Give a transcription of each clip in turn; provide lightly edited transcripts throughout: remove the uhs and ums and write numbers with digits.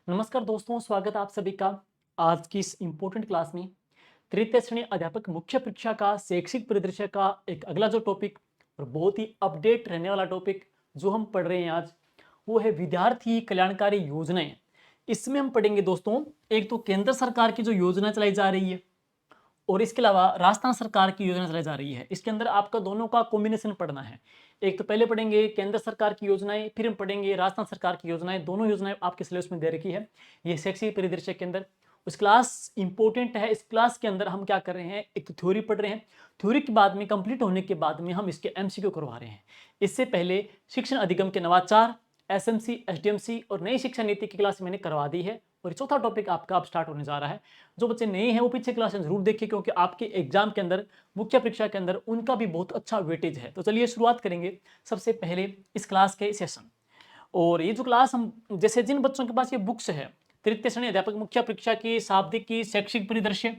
नमस्कार दोस्तों, स्वागत है आप सभी का आज की इस इम्पोर्टेंट क्लास में। तृतीय श्रेणी अध्यापक मुख्य परीक्षा का शैक्षिक परिदृश्य का एक अगला जो टॉपिक और बहुत ही अपडेट रहने वाला टॉपिक जो हम पढ़ रहे हैं आज, वो है विद्यार्थी कल्याणकारी योजनाएं। इसमें हम पढ़ेंगे दोस्तों, एक तो केंद्र सरकार की जो योजना चलाई जा रही है और इसके अलावा राजस्थान सरकार की योजना चलाई जा रही है। इसके अंदर आपका दोनों का कॉम्बिनेशन पढ़ना है। एक तो पहले पढ़ेंगे केंद्र सरकार की योजनाएं, फिर हम पढ़ेंगे राजस्थान सरकार की योजनाएं। दोनों योजनाएं आपके सिलेबस में दे रखी है। ये शैक्षिक परिदृश्य के अंदर उस क्लास इंपॉर्टेंट है। इस क्लास के अंदर हम क्या कर रहे हैं, एक तो थ्योरी पढ़ रहे हैं। थ्योरी के बाद में कंप्लीट होने के बाद में हम इसके एमसीक्यू करवा रहे हैं। इससे पहले शिक्षण अधिगम के नवाचार, एसएमसी, एसडीएमसी और नई शिक्षा नीति की क्लास मैंने करवा दी है और चौथा टॉपिक आपका अब स्टार्ट होने जा रहा है। जो बच्चे नए हैं वो पीछे क्लास जरूर देखिए, क्योंकि आपके एग्जाम के अंदर, मुख्य परीक्षा के अंदर उनका भी बहुत अच्छा वेटेज है। तो चलिए शुरुआत करेंगे सबसे पहले इस क्लास के सेशन। और ये जो क्लास हम, जैसे जिन बच्चों के पास ये बुक्स है, तृतीय श्रेणी अध्यापक मुख्य परीक्षा की शाब्दिक की शैक्षिक परिदृश्य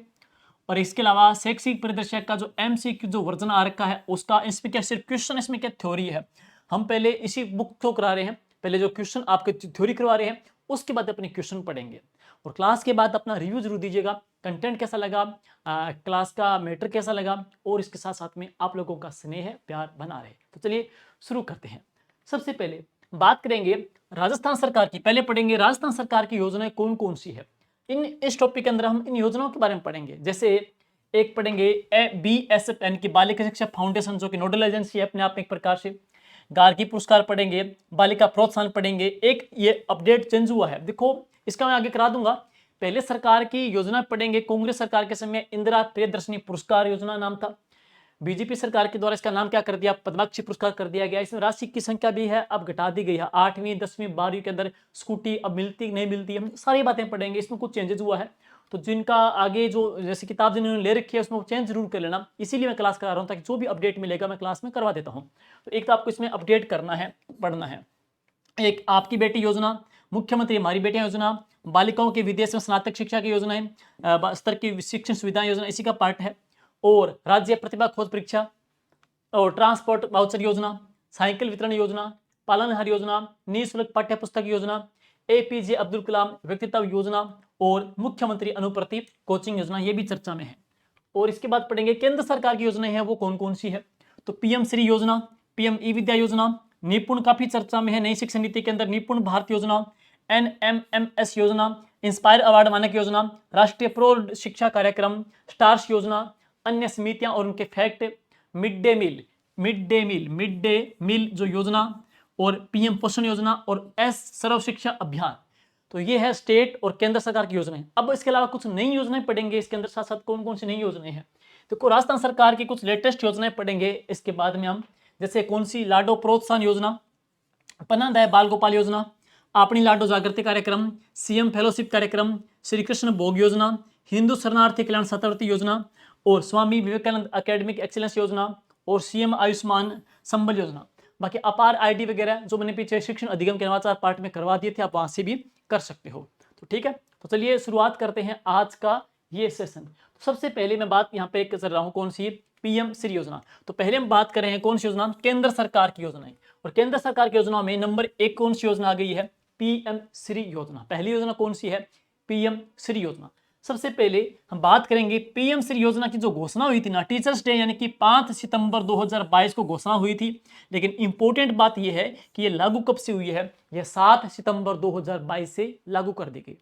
और इसके अलावा शैक्षिक परिदृश्य का जो एमसीक्यू जो वर्जन आ रखा है उसका, इसमें क्या सिर्फ क्वेश्चन, इसमें क्या थ्योरी है। हम पहले इसी बुक को करा रहे हैं। पहले जो क्वेश्चन आपके थ्योरी करवा रहे हैं, उसके बाद अपने क्वेश्चन पढ़ेंगे और क्लास के बाद अपना रिव्यू जरूर दीजिएगा। कंटेंट कैसा लगा, क्लास का मैटर कैसा लगा, और इसके साथ साथ में आप लोगों का स्नेह प्यार बना रहे। तो चलिए शुरू करते हैं। सबसे पहले बात करेंगे राजस्थान सरकार की। पहले पढ़ेंगे राजस्थान सरकार की योजनाएं कौन कौन सी है। इस टॉपिक के अंदर हम इन योजनाओं के बारे में पढ़ेंगे। जैसे एक पढ़ेंगे BSF यानी कि बालिका शिक्षा फाउंडेशन, जो कि नोडल एजेंसी है अपने आप में एक प्रकार से। गार्गी पुरस्कार पढ़ेंगे, बालिका प्रोत्साहन पढ़ेंगे। एक ये अपडेट चेंज हुआ है, देखो इसका मैं आगे करा दूंगा। पहले सरकार की योजना पढ़ेंगे। कांग्रेस सरकार के समय इंदिरा प्रियदर्शनी पुरस्कार योजना नाम था। बीजेपी सरकार के द्वारा इसका नाम क्या कर दिया, पद्माक्षी पुरस्कार कर दिया गया। इसमें राशि की संख्या भी है, अब घटा दी गई है। 8वीं 10वीं 12वीं के अंदर स्कूटी अब मिलती नहीं मिलती, हम सारी बातें पढ़ेंगे। इसमें कुछ चेंजेस हुआ है, तो जिनका आगे जो जैसे किताब जिन्होंने ले रखी है उसमें चेंज जरूर कर लेना। इसीलिए मैं क्लास करा रहा हूँ, ताकि जो भी अपडेट मिलेगा मैं क्लास में करवा देता हूँ। तो एक तो आपको इसमें अपडेट करना है, पढ़ना है। एक आपकी बेटी योजना, मुख्यमंत्री हमारी बेटियां योजना, बालिकाओं के विदेश में स्नातक शिक्षा की योजनाएं, स्तर की शिक्षण सुविधा योजना इसी का पार्ट है। और राज्य प्रतिभा खोज परीक्षा और ट्रांसपोर्ट वाउचर योजना, साइकिल वितरण योजना, पालनहार योजना, निःशुल्क पाठ्य पुस्तक योजना, APJ अब्दुल कलाम व्यक्तित्व योजना और मुख्यमंत्री अनुप्रति कोचिंग योजना, ये भी चर्चा में है। और इसके बाद पढ़ेंगे केंद्र सरकार की योजनाएं हैं वो कौन कौन सी है। तो PM श्री योजना, PM ई विद्या योजना, निपुण काफी चर्चा में है नई शिक्षा नीति के अंदर, निपुण भारत योजना, NMMS योजना, इंस्पायर अवार्ड मानक योजना, राष्ट्रीय प्रौढ़ शिक्षा कार्यक्रम, स्टार्स योजना, अन्य समितियां और उनके फैक्ट, मिड डे मील जो योजना, और PM पोषण योजना और सर्व शिक्षा अभियान। तो ये है स्टेट और केंद्र सरकार की योजनाएं। अब इसके अलावा कुछ नई योजनाएं पढ़ेंगे इसके अंदर, साथ साथ कौन कौन सी नई योजनाएं हैं। देखो राजस्थान सरकार की कुछ लेटेस्ट योजनाएं पढ़ेंगे इसके बाद में हम। जैसे कौन सी, लाडो प्रोत्साहन योजना, पन्नादय बाल गोपाल योजना, अपनी लाडो जागृति कार्यक्रम, CM फेलोशिप कार्यक्रम, श्री कृष्ण भोग योजना, हिंदू शरणार्थी कल्याण छात्रवृत्ति योजना और स्वामी विवेकानंद एकेडमिक एक्सीलेंस योजना और CM आयुष्मान संबल योजना। बाकी अपार ID वगैरह जो मैंने पीछे शिक्षण अधिगम के नवाचार पार्ट में करवा दिए थे, आप वहां से भी कर सकते हो। तो ठीक है, तो चलिए शुरुआत करते हैं आज का ये सेशन। तो सबसे पहले मैं बात यहाँ पे कर रहा हूँ कौन सी, PM श्री योजना। तो पहले हम बात कर रहे हैं कौन सी योजना, केंद्र सरकार की योजना है। और केंद्र सरकार की योजना में नंबर 1 कौन सी योजना आ गई है, PM श्री योजना। पहली योजना कौन सी है, PM श्री योजना। सबसे पहले हम बात करेंगे PM श्री योजना की जो घोषणा हुई थी ना, टीचर्स डे यानी कि 5 सितंबर 2022 को घोषणा हुई थी। लेकिन इंपॉर्टेंट बात यह है कि यह लागू कब से हुई है, यह 7 सितंबर 2022 से लागू कर दी गई।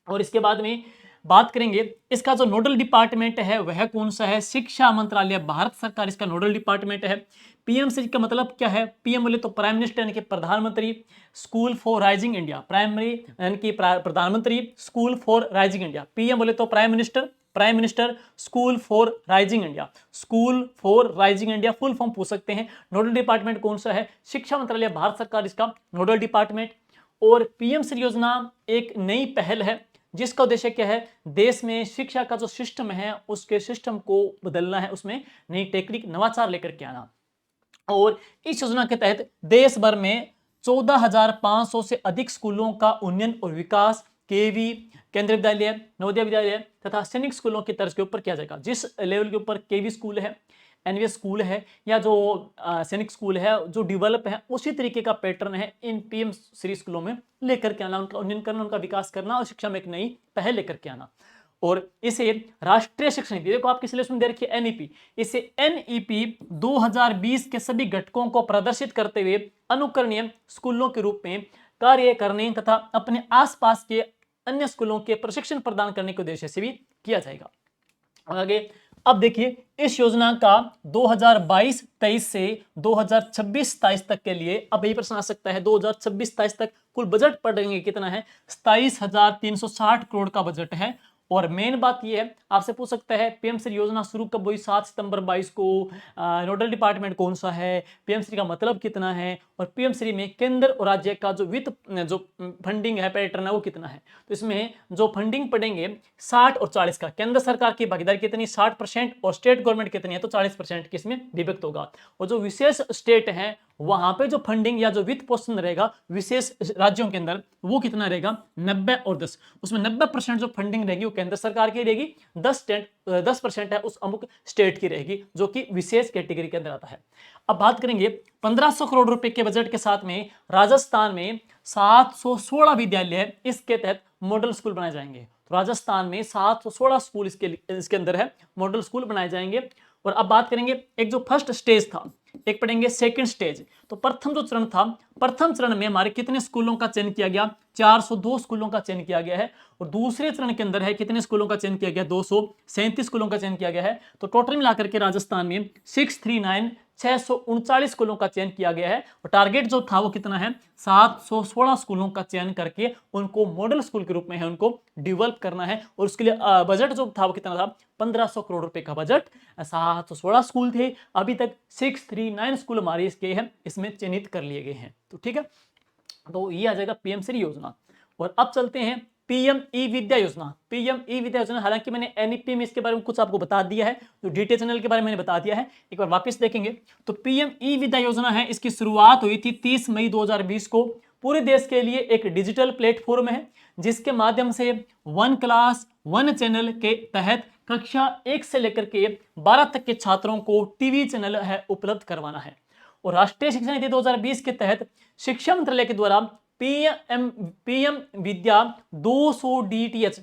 और इसके बाद में बात करेंगे इसका जो नोडल डिपार्टमेंट है वह कौन सा है, शिक्षा मंत्रालय, भारत सरकार इसका नोडल डिपार्टमेंट है। PM श्री का मतलब क्या है, PM बोले तो प्राइम मिनिस्टर यानी कि प्रधानमंत्री, school for rising India, primary यानी कि प्रधानमंत्री, school for rising India. PM बोले तो prime minister, school for rising India, school for rising India full form पूछ सकते हैं। नोडल डिपार्टमेंट कौन सा है, शिक्षा मंत्रालय, भारत सरकार इसका नोडल डिपार्टमेंट। और PM श्री योजना एक नई पहल है जिसका उद्देश्य क्या है, देश में शिक्षा का जो सिस्टम है उसके सिस्टम को बदलना है, उसमें नई टेक्निक नवाचार लेकर के आना। और इस योजना के तहत देश भर में 14,500 से अधिक स्कूलों का उन्नयन और विकास KV, केंद्रीय विद्यालय, नवोदय विद्यालय तथा सैनिक स्कूलों की तर्ज के ऊपर किया जाएगा। जिस लेवल के ऊपर KV स्कूल है, एनवीएस स्कूल है या जो सैनिक स्कूल है जो डेवलप है, उसी तरीके का पैटर्न है इन पीएम श्री स्कूलों में लेकर के आना, उनका उन्नयन करना, उनका विकास करना और शिक्षा में एक नई पहल लेकर के आना। और इसे राष्ट्रीय शिक्षा नीति, देखो आपके सिलेबस में दे रखी है एनईपी, इसे एनईपी 2020 के सभी घटकों को प्रदर्शित करते हुए अनुकरणीय स्कूलों के रूप में कार्य करने तथा अपने आसपास के अन्य स्कूलों के प्रशिक्षण प्रदान करने के उद्देश्य से भी किया जाएगा। आगे अब देखिए, इस योजना का 2022-23 से 2026-27 तक के लिए, अब यही प्रश्न आ सकता है 2026-27 तक कुल बजट पड़ेंगे कितना है, 27,360 करोड़ का बजट है। और मेन बात यह है, आपसे पूछ सकता है पीएम श्री योजना शुरू कब हुई, 7 सितंबर 22 को, नोडल डिपार्टमेंट कौन सा है, पीएम श्री का मतलब कितना है, और पीएम श्री में केंद्र और राज्य का जो वित्त जो फंडिंग है पैटर्न है वो कितना है। तो इसमें जो फंडिंग पड़ेंगे 60 और 40 का, केंद्र सरकार की भागीदारी कितनी 60% और स्टेट गवर्नमेंट कितनी है तो 40% की इसमें विभक्त होगा। और जो विशेष स्टेट है वहां पे जो फंडिंग या जो वित्त पोषण रहेगा विशेष राज्यों के अंदर वो कितना रहेगा 90 और 10, उसमें 90% जो फंडिंग रहेगी वो केंद्र सरकार की रहेगी, 10% है उस अमुक स्टेट की रहेगी जो कि विशेष कैटेगरी के अंदर आता है। अब बात करेंगे 1500 करोड़ रुपए के बजट के साथ में राजस्थान में 716 विद्यालय इसके तहत मॉडल स्कूल बनाए जाएंगे। तो राजस्थान में 716 स्कूल इसके अंदर है, मॉडल स्कूल बनाए जाएंगे। और अब बात करेंगे एक जो फर्स्ट स्टेज था, एक पढ़ेंगे सेकंड स्टेज। तो प्रथम जो चरण था, प्रथम चरण में हमारे कितने स्कूलों का चयन किया गया, 402 स्कूलों का चयन किया गया है। और दूसरे चरण के अंदर है कितने स्कूलों का चयन किया गया, 237 स्कूलों का चयन किया गया है। तो टोटल मिलाकर के राजस्थान में 639 स्कूलों का चयन किया गया है। और टारगेट जो था वो कितना है, 716 स्कूलों का चयन करके उनको मॉडल स्कूल के रूप में है उनको डेवलप करना है। और उसके लिए बजट जो था वो कितना था, 1500 करोड़ रुपए का बजट। 716 स्कूल थे, अभी तक 639 स्कूल हमारे इसके हैं इसमें चयनित कर लिए गए हैं। तो ठीक है, तो ये आ जाएगा पीएम श्री योजना। और अब चलते हैं पीएम ई विद्या योजना। पीएम ई विद्या योजना, हालांकि मैंने एनईपी में इसके बारे में कुछ आपको बता दिया है, जो डीटीएच चैनल के बारे में मैंने बता दिया है, एक बार वापस देखेंगे तो पीएम ई विद्या योजना है, इसकी शुरुआत हुई थी 30 मई 2020 को। पूरे देश के लिए एक डिजिटल प्लेटफॉर्म है जिसके माध्यम से 1 क्लास 1 चैनल के तहत कक्षा 1 से लेकर के 12 तक के छात्रों को टीवी चैनल है उपलब्ध करवाना है। और राष्ट्रीय शिक्षा नीति 2020 के तहत शिक्षा मंत्रालय के द्वारा पीएम विद्या 200 डीटीएच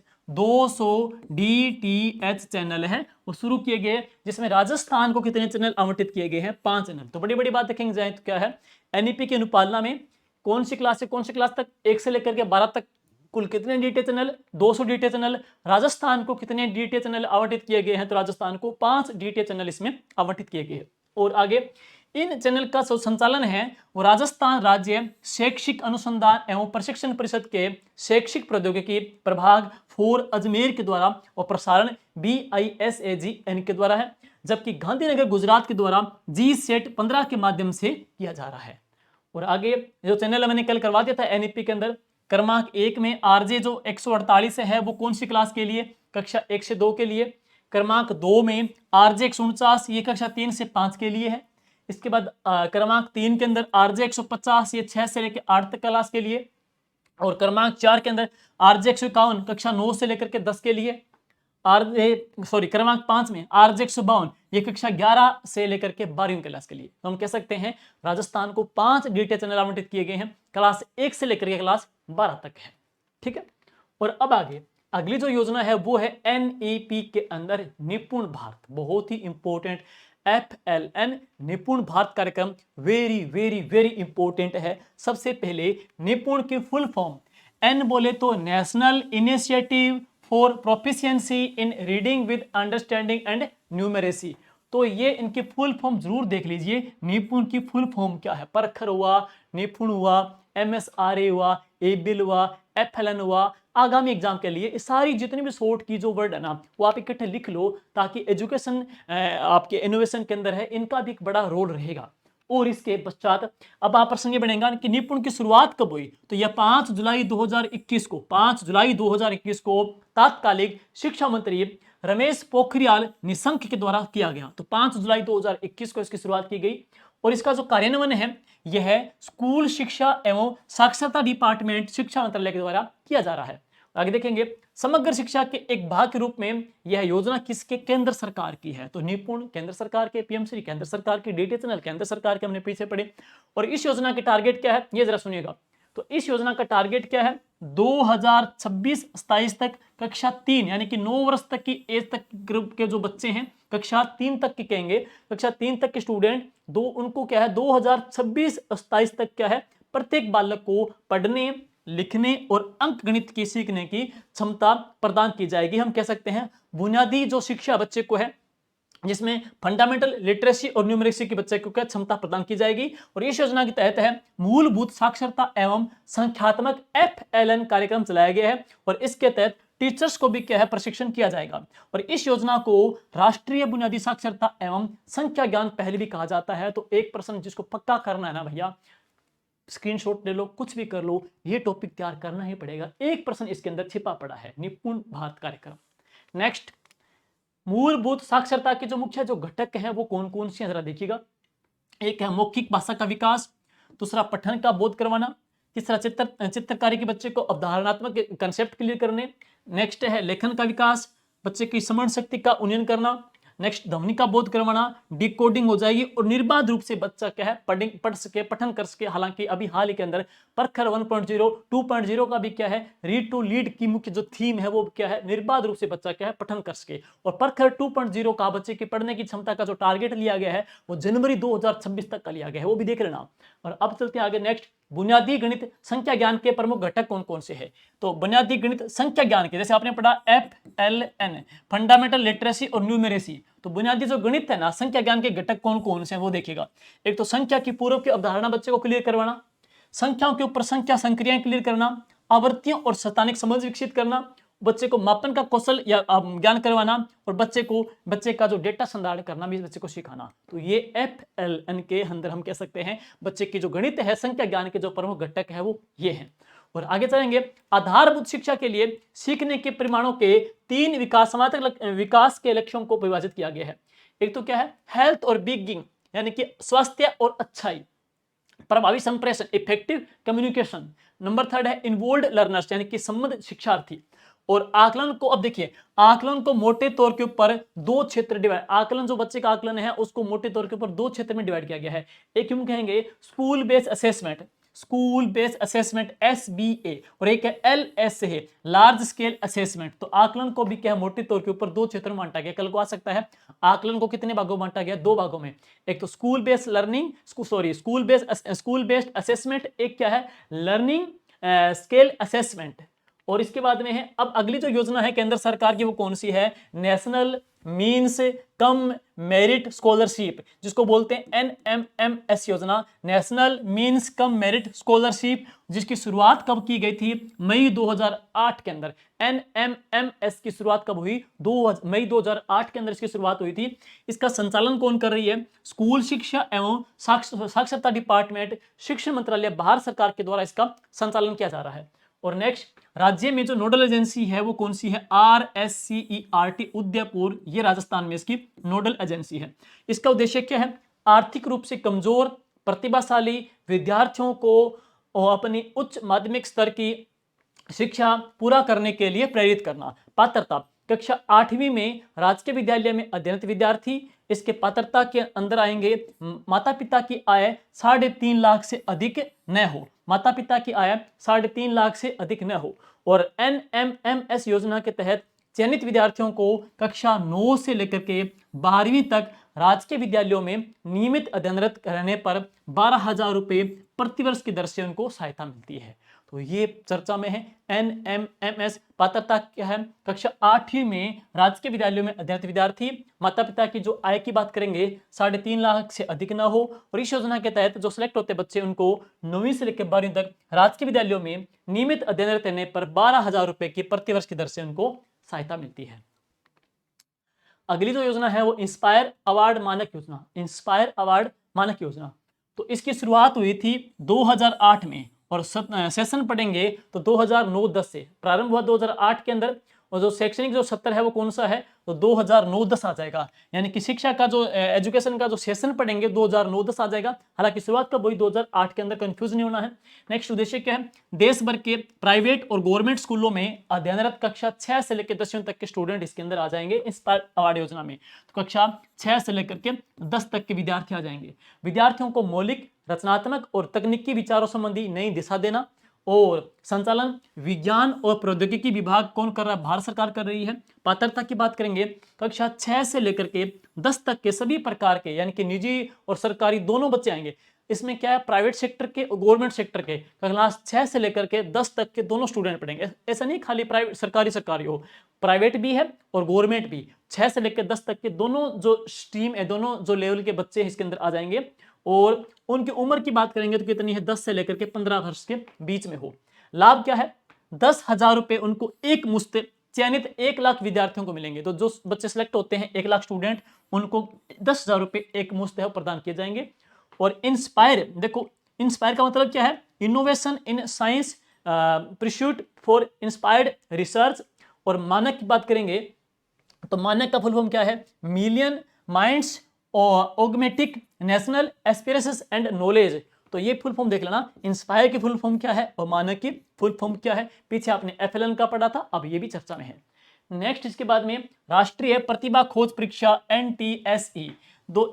चैनल है वो शुरू किए गए, जिसमें राजस्थान को कितने चैनल आवंटित किए गए हैं, 5 चैनल। तो बड़ी बड़ी बात देखेंगे जाए तो क्या है, एनईपी की अनुपालना में कौन सी क्लास से कौन सी क्लास तक, 1 से लेकर के 12 तक कुल कितने DTH channel, 200 DTH channel. Rajasthan को कितने डीटीएच चैनल आवंटित किए गए हैं, तो राजस्थान को 5 डीटीएच चैनल इसमें आवंटित किए गए हैं। और आगे इन चैनल का संचालन है वो राजस्थान राज्य शैक्षिक अनुसंधान एवं प्रशिक्षण परिषद के शैक्षिक प्रौद्योगिकी प्रभाग 4 अजमेर के द्वारा और प्रसारण BISAGN के द्वारा है, जबकि गांधीनगर गुजरात के द्वारा GSET-15 के माध्यम से किया जा रहा है। और आगे जो चैनल मैंने कल करवा दिया था एनईपी के अंदर, क्रमांक 1 में आरजे जो 148 है वो कौन सी क्लास के लिए, कक्षा 1 से 2 के लिए। क्रमांक 2 में आरजे 149 ये कक्षा 3 से 5 के लिए है। इसके बाद क्रमांक 3 के अंदर आरजे 150 ये 6 से लेकर 8 तक क्लास के लिए। और क्रमांक 4 के अंदर आरजे 151 कक्षा 9 से लेकर के 10 के लिए। क्रमांक 5 में आरजे 152 ये कक्षा 11 से लेकर के 12वीं क्लास के लिए। तो हम कह सकते हैं राजस्थान को 5 डीटीएच चैनल आवंटित किए गए हैं, क्लास 1 से लेकर के क्लास 12 तक है। ठीक है, और अब आगे अगली जो योजना है वो है एनईपी के अंदर निपुण भारत, बहुत ही इंपॉर्टेंट FLN निपुण भारत कार्यक्रम, वेरी वेरी वेरी इंपॉर्टेंट है। सबसे पहले निपुण की फुल फॉर्म N बोले तो national initiative for proficiency in reading with understanding and numeracy. तो ये इनकी फुल फॉर्म जरूर देख लीजिए, निपुण की फुल फॉर्म क्या है, परखर हुआ, निपुण हुआ, MSRA हुआ, एबिल हुआ, FLN हुआ। आगामी एग्जाम के लिए सारी जितनी भी शॉर्ट की जो वर्ड है ना वो आप इकट्ठे लिख लो, ताकि एजुकेशन आपके इनोवेशन के अंदर है इनका भी एक बड़ा रोल रहेगा। और इसके पश्चात अब आप प्रसंग बनेगा कि निपुण की शुरुआत कब हुई, तो यह 5 जुलाई 2021 को, 5 जुलाई 2021 को तात्कालिक शिक्षा मंत्री रमेश पोखरियाल निशंक के द्वारा किया गया। तो 5 जुलाई 2021 को इसकी शुरुआत की गई। और इसका जो कार्यान्वयन है यह स्कूल शिक्षा एवं साक्षरता डिपार्टमेंट शिक्षा मंत्रालय के द्वारा किया जा रहा है। आगे देखेंगे समग्र शिक्षा के एक भाग के रूप में यह योजना किसके, केंद्र सरकार की है। तो निपुण केंद्र सरकार के, पीएमश्री केंद्र सरकार की, डीडी चैनल केंद्र सरकार के, हमने पीछे पढ़े। और इस योजना के टारगेट क्या है ये जरा सुनिएगा। तो इस योजना का टारगेट क्या है, 2026-27 तक कक्षा 3 यानी कि 9 वर्ष तक की एज तक ग्रुप के जो बच्चे हैं, कक्षा 3 तक के कहेंगे, कक्षा 3 तक के स्टूडेंट दो, उनको क्या है 2026-27 तक क्या है प्रत्येक बालक को पढ़ने, लिखने और अंक गणित की सीखने की क्षमता प्रदान की जाएगी। हम कह सकते हैं बुनियादी जो शिक्षा बच्चे को है, जिसमें फंडामेंटल लिटरेसी और न्यूमेरिक्सी की बच्चे को क्या क्षमता प्रदान की जाएगी। और इस योजना के तहत है मूलभूत साक्षरता एवं संख्यात्मक FLN कार्यक्रम चलाया गया है और इसके तहत टीचर्स को भी क्या है प्रशिक्षण किया जाएगा। और इस योजना को राष्ट्रीय बुनियादी साक्षरता एवं संख्या ज्ञान पहल भी कहा जाता है। तो एक प्रश्न जिसको पक्का करना है ना भैया, स्क्रीनशॉट ले लो, कुछ भी कर लो, ये टॉपिक तैयार करना ही पड़ेगा। एक प्रश्न इसके अंदर छिपा पड़ा है, निपुण भारत कार्यक्रम। नेक्स्ट, मूलभूत साक्षरता के जो मुख्य जो घटक हैं वो कौन कौन से हैं जरा देखिएगा। एक है मौखिक भाषा का विकास, दूसरा पठन का बोध करवाना, तीसरा चित्रकारी के बच्चे को अवधारणात्मक कंसेप्ट क्लियर करने, नेक्स्ट है लेखन का विकास, बच्चे की स्मरण शक्ति का उन्नयन करना, नेक्स्ट ध्वनि का बोध करवाना, डिकोडिंग हो जाएगी और निर्बाध रूप से बच्चा क्या है पढ़ सके, पठन कर सके। हालांकि अभी हाल ही के अंदर प्रखर 1.0 2.0 का भी क्या है रीड टू लीड की मुख्य जो थीम है वो क्या है निर्बाध रूप से बच्चा क्या है पठन कर सके। और प्रखर 2.0 का बच्चे की पढ़ने की क्षमता का जो टारगेट लिया गया है वो जनवरी 2026 तक का लिया गया है, वो भी देख लेना। और अब चलते हैं आगे। नेक्स्ट, बुनियादी गणित संख्या ज्ञान के प्रमुख घटक कौन कौन से हैं। तो बुनियादी गणित संख्या ज्ञान के जैसे आपने पढ़ा FLN फंडामेंटल लिटरेसी और न्यूमेरेसी। तो बुनियादी जो गणित है ना संख्या ज्ञान के घटक कौन कौन से हैं वो देखिएगा। एक तो संख्या की पूर्व की अवधारणा बच्चे को क्लियर करवाना, संख्याओं के ऊपर संख्या संक्रियाएं क्लियर करना, आवर्तियों और स्थानिक समझ विकसित करना, बच्चे को मापन का कौशल या ज्ञान करवाना और बच्चे का जो डेटा संधारण करना भी बच्चे को सिखाना। तो ये FLN के अंदर हम कह सकते हैं बच्चे की जो गणित है संख्या ज्ञान के जो प्रमुख घटक है वो ये हैं। और आगे चलेंगे, आधारभूत शिक्षा के लिए सीखने के परिमाणों के 3 विकास के लक्ष्यों को परिभाषित किया गया है। एक तो क्या है हेल्थ और बीइंग यानी कि स्वास्थ्य और अच्छाई, प्रभावी संप्रेषण इफेक्टिव कम्युनिकेशन, नंबर 3 है इन्वॉल्व्ड लर्नर्स यानी कि संबद्ध शिक्षार्थी। और आकलन को अब देखिए, आकलन को मोटे तौर के ऊपर 2 क्षेत्र डिवाइड, आकलन जो बच्चे का आकलन है उसको मोटे तौर के ऊपर 2 क्षेत्र में डिवाइड किया गया है। एक हम कहेंगे स्कूल बेस्ड असेसमेंट SBA और एक है LS है लार्ज स्केल असेसमेंट। तो आकलन को भी क्या मोटे तौर के ऊपर 2 क्षेत्रों में बांटा गया। कल को आ सकता है आकलन को कितने भागों में बांटा गया, 2 भागों में। एक तो स्कूल बेस्ड असेसमेंट, एक क्या है लर्निंग स्केल असेसमेंट। और इसके बाद में है अब अगली जो योजना है केंद्र सरकार की वो कौन सी है, national means cum merit scholarship, जिसको बोलते हैं NMMS योजना, national means cum merit scholarship, जिसकी शुरुआत कब की गई थी, मई 2008 के अंदर। NMMS की शुरुआत कब हुई, मई 2008 के अंदर इसकी शुरुआत हुई थी। इसका संचालन कौन कर रही है, स्कूल शिक्षा एवं साक्षरता डिपार्टमेंट, शिक्षा मंत्रालय भारत सरकार के द्वारा इसका संचालन किया जा रहा है। और नेक्स्ट, राज्य में जो नोडल एजेंसी है वो कौन सी है, RSCERT उदयपुर, ये राजस्थान में इसकी नोडल एजेंसी है। इसका उद्देश्य क्या है, आर्थिक रूप से कमजोर प्रतिभाशाली विद्यार्थियों को अपनी उच्च माध्यमिक स्तर की शिक्षा पूरा करने के लिए प्रेरित करना। पात्रता, कक्षा 8वीं में राजकीय विद्यालय में अध्ययनरत विद्यार्थी, इसके पात्रता के अंदर आएंगे माता पिता की आय 3.5 लाख से अधिक न हो, माता पिता की आय 3.5 लाख से अधिक न हो। और NMMS योजना के तहत चयनित विद्यार्थियों को कक्षा 9 से लेकर के 12वीं तक राजकीय विद्यालयों में नियमित अध्ययनरत रहने पर 12,000 रुपये प्रतिवर्ष की दर से उनको सहायता मिलती है। तो ये चर्चा में है। NMMS पात्रता क्या है, कक्षा 8वीं में राजकीय विद्यालयों में अध्ययनरत विद्यार्थी, माता पिता की जो आय की बात करेंगे 3.5 लाख से अधिक ना हो। और इस योजना के तहत जो सिलेक्ट होते बच्चे उनको 9वीं से लेकर 12वीं तक राजकीय विद्यालयों में नियमित अध्ययनरत रहने पर 12,000 रुपये की प्रतिवर्ष की दर से उनको सहायता मिलती है। अगली जो योजना है वो इंस्पायर अवार्ड मानक योजना। तो इसकी शुरुआत हुई थी 2008 में और सेशन पढ़ेंगे तो 2009-10 से प्रारंभ हुआ 2008 के अंदर और जो शैक्षणिक जो सत्र है वो कौन सा है, तो 2009-10 आ जाएगा। यानी कि शिक्षा का जो एजुकेशन का जो सेशन पढ़ेंगे 2009-10 आ जाएगा। हालांकि शुरुआत कब हुई, 2008 के अंदर, कंफ्यूज नहीं होना है। नेक्स्ट उद्देश्य क्या है, देश भर के प्राइवेट और गवर्नमेंट स्कूलों में अध्ययनरत कक्षा 6 से लेकर 10वीं तक के स्टूडेंट इसके अंदर आ जाएंगे इंस्पायर अवार्ड योजना में। तो कक्षा 6 से लेकर के 10 तक के विद्यार्थी आ जाएंगे। विद्यार्थियों को मौलिक, रचनात्मक और तकनीकी विचारों संबंधी नई दिशा देना और संचालन विज्ञान और प्रौद्योगिकी विभाग कौन कर रहा है, भारत सरकार कर रही है। पात्रता की बात करेंगे, कक्षा 6 से लेकर के 10 तक के सभी प्रकार के, यानी कि निजी और सरकारी दोनों बच्चे आएंगे। इसमें क्या है, प्राइवेट सेक्टर के और गवर्नमेंट सेक्टर के क्लास 6 से लेकर के 10 तक के दोनों स्टूडेंट पढ़ेंगे। ऐसा नहीं खाली प्राइवेट सरकारी हो, प्राइवेट भी है और गवर्नमेंट भी। 6 से लेकर 10 तक के दोनों जो स्ट्रीम है, दोनों जो लेवल के बच्चे इसके अंदर आ जाएंगे। और उनकी उम्र की बात करेंगे तो कितनी है, 10 से लेकर के 15 वर्ष के बीच में हो। लाभ क्या है, 10,000 रुपए उनको एक मुश्त चयनित 1 लाख विद्यार्थियों को मिलेंगे। तो जो बच्चे सिलेक्ट होते हैं 1 लाख स्टूडेंट, उनको 10,000 रुपए एक मुश्त है प्रदान किए जाएंगे। और इंस्पायर, देखो इंस्पायर का मतलब क्या है, innovation in science pursuit for inspired research. और मानक की बात करेंगे तो मानक का फुल फॉर्म क्या है, million minds augmenting national aspirations and knowledge. तो ये फुल फॉर्म देख लेना, इंस्पायर की फुल फॉर्म क्या है और मानक की फुल फॉर्म क्या है। पीछे आपने FLN का पढ़ा था, अब ये भी चर्चा में है। नेक्स्ट इसके बाद में राष्ट्रीय प्रतिभा खोज परीक्षा NTSE,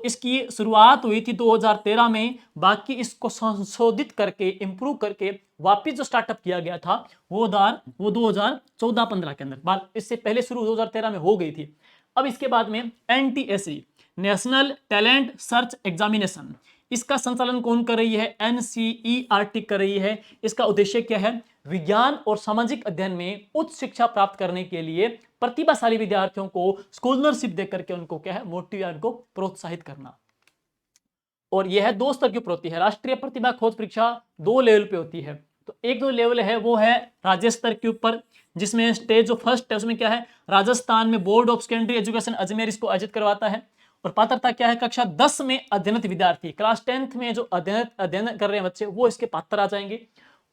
इसकी शुरुआत हुई थी 2013 में, बाकी इसको संशोधित करके इंप्रूव करके वापिस जो स्टार्टअप किया गया था वो 2014-15 के अंदर, बात इससे पहले शुरू 2013 में हो गई थी। अब इसके बाद में NTSE national talent search examination, इसका संचालन कौन कर रही है, NCERT कर रही है। इसका उद्देश्य क्या है, विज्ञान और सामाजिक अध्ययन में उच्च शिक्षा प्राप्त करने के लिए प्रतिभाशाली विद्यार्थियों को स्कॉलरशिप देकर के उनको क्या है, मोटिवेट, उनको प्रोत्साहित करना। और यह है 2 स्तर की होती है। राष्ट्रीय प्रतिभा खोज परीक्षा 2 लेवल पे होती है। तो एक जो लेवल है वो है राज्य स्तर के ऊपर, जिसमें स्टेज जो फर्स्ट है उसमें क्या है, राजस्थान में board of secondary education Ajmer इसको आयोजित करवाता है। और पात्रता क्या है, कक्षा 10 में अध्ययनरत विद्यार्थी, क्लास 10th में जो अध्ययन कर रहे हैं बच्चे, वो इसके पात्र आ जाएंगे।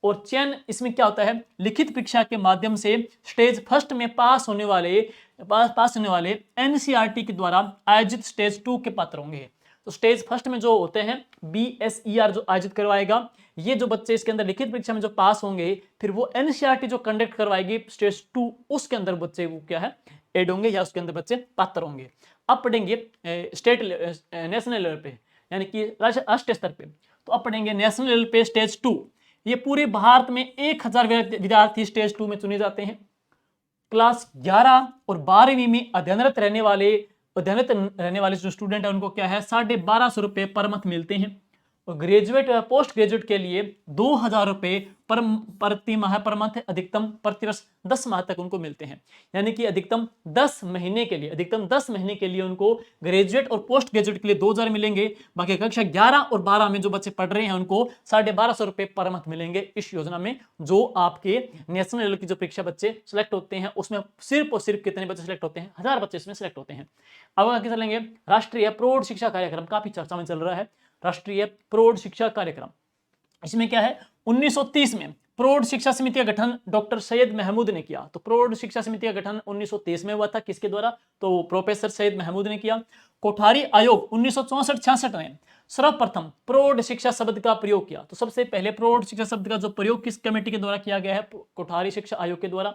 और चयन इसमें क्या होता है, लिखित परीक्षा के माध्यम से स्टेज फर्स्ट में पास होने वाले NCERT के द्वारा आयोजित स्टेज 2 के पात्र होंगे। तो स्टेज फर्स्ट में जो होते हैं BSER जो आयोजित करवाएगा, ये जो बच्चे इसके अंदर लिखित परीक्षा में जो पास होंगे, फिर वो NCERT जो कंडक्ट करवाएगी स्टेज 2, उसके अंदर बच्चे वो क्या है, एड होंगे या उसके अंदर बच्चे पात्र होंगे। अब पढ़ेंगे स्टेट नेशनल लेवल पे, यानी कि राष्ट्रीय स्तर पे। तो अब पढ़ेंगे नेशनल लेवल पे स्टेज 2। ये पूरे भारत में 1000 विद्यार्थी स्टेज 2 में चुने जाते हैं। क्लास 11 और 12वीं में अध्ययनरत रहने वाले जो स्टूडेंट है उनको क्या है, 1250 रुपए पर मंथ मिलते हैं। और ग्रेजुएट या पोस्ट ग्रेजुएट के लिए 2000 रुपए प्रति माह पर मंथ, अधिकतम प्रतिवर्ष 10 माह तक उनको मिलते हैं। यानी कि अधिकतम 10 महीने के लिए उनको ग्रेजुएट और पोस्ट ग्रेजुएट के लिए 2000 मिलेंगे। बाकी कक्षा 11 और 12 में जो बच्चे पढ़ रहे हैं उनको 1250 रुपए पर मंथ मिलेंगे इस योजना में। जो आपके नेशनल लेवल की जो परीक्षा बच्चे सिलेक्ट होते हैं उसमें सिर्फ और सिर्फ कितने बच्चे सिलेक्ट होते हैं, 1000 बच्चे इसमें सिलेक्ट होते हैं। अब आगे चलेंगे, राष्ट्रीय प्रौढ़ शिक्षा कार्यक्रम काफी चर्चा में चल रहा है। राष्ट्रीय प्रौढ़ शिक्षा कार्यक्रम, इसमें क्या है, 1930 में प्रौढ़ शिक्षा समिति का गठन डॉक्टर सैयद महमूद ने किया। तो प्रौढ़ शिक्षा समिति का गठन 1930 में हुआ था, किसके द्वारा, तो प्रोफेसर सैयद महमूद ने किया। कोठारी आयोग 1964-66 में सर्वप्रथम प्रौढ़ शिक्षा शब्द का प्रयोग किया। तो सबसे पहले प्रौढ़ शिक्षा शब्द का जो प्रयोग किस कमेटी के द्वारा किया गया है, कोठारी शिक्षा आयोग के द्वारा।